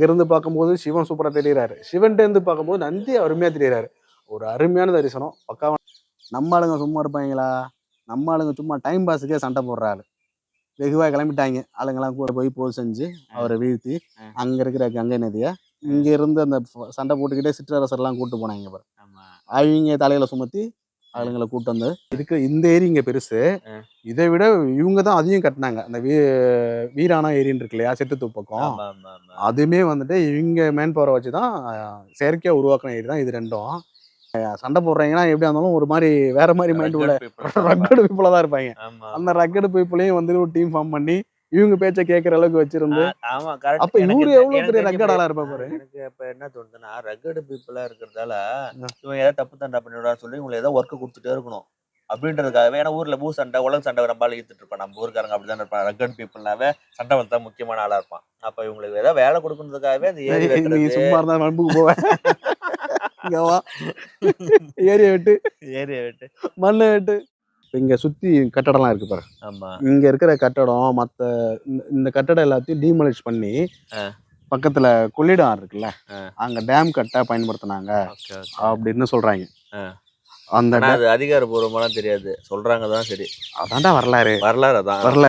இருந்து பார்க்கும்போது சிவன் சூப்பரா தெரியுறாரு. சிவன்ட்ட இருந்து பார்க்கும்போது நந்தி அருமையா தெரியுறாரு. ஒரு அருமையான தரிசனம். பக்காவா. நம்ம ஆளுங்க சும்மா இருப்பாய்ங்களா? நம்ம ஆளுங்க சும்மா டைம் பாஸுக்கே சண்டை போடுற ஆளு. வெகுவா கிளம்பிட்டாய்ங்க. ஆளுங்கலாம் கூட போய் போர் செஞ்சு அவரை வீழ்த்தி, அங்க இருக்கிற கங்கை நதிய இங்க இருந்து அந்த சண்டை போட்டுக்கிட்டே சிற்றரசர்லாம் கூட்டு போனாய்ங்க பாரு. அவிங்க தலையில சுமத்தி ஆளுங்களை கூட்டு வந்து இதுக்கு இந்த ஏரி இங்க பெருசு. இதை விட இவங்க தான் அதையும் கட்டினாங்க. அந்த வீராணா ஏரின்னு இருக்கு இல்லையா, செட்டுத்தூ பக்கம். அதுவுமே வந்துட்டு இவங்க மேன் பவரை வச்சு தான் செயற்கையா உருவாக்கின ஏரி தான் இது ரெண்டும். சண்டை போடுறாங்கன்னா எப்படியா இருந்தாலும் ஒரு மாதிரி வேற மாதிரி மைண்ட் உள்ள ரக்கடு பீப்புளா தான் இருப்பாங்க. அந்த ரக்கடு பீப்புளையும் வந்து ஒரு டீம் ஃபார்ம் பண்ணி இவங்க பேச்சை கேட்கற அளவுக்கு வச்சிருந்து. ஆமா கரெக்ட். அப்ப இவரு எவ்வளவு பெரிய ரக்கடாலா இருப்பா பாரு. எனக்கு இப்ப என்ன தோணுதுன்னா, ரக்கடு பீப்புளா இருக்கிறதால இவன் ஏதாவது தப்பு தண்டா பண்ணிவிடான்னு சொல்லி இவங்களை ஏதாவது ஒர்க்கு கொடுத்துட்டே இருக்கணும் அப்படின்றதுக்காகவே. ஏன்னா ஊர்ல பூ சண்டை உலக சண்டை நம்பால ஈத்துட்டு இருப்பான். நம்ம ஊருக்காரங்க அப்படிதான் இருப்பான். ரக்கட் பீப்புள்னாவே சண்டை வந்தா முக்கியமான ஆளா இருப்பான். அப்ப இவங்களுக்கு ஏதாவது வேலை கொடுக்கறதுக்காகவே அந்த ஏரி நீ சும்மா இருந்தா மண்புக்கு போவேன். ஏரியை விட்டு மண்ணை விட்டு இங்க சுத்தி கட்டடம்லாம் இருக்கு பாரு. ஆமா. இங்க இருக்கிற கட்டடம் மத்த இந்த கட்டடம் எல்லாத்தையும் டீமாலிஷ் பண்ணி பக்கத்துல கொள்ளிடம் ஆறு இருக்குல்ல, அங்க டேம் கட்ட பயன்படுத்தினாங்க அப்படின்னு சொல்றாங்க. அந்த அதிகாரப்பூர்வமாலாம் தெரியாது, சொல்றாங்க தான். சரி, அதான்டா வரலாறு. அதான் வரலாறு.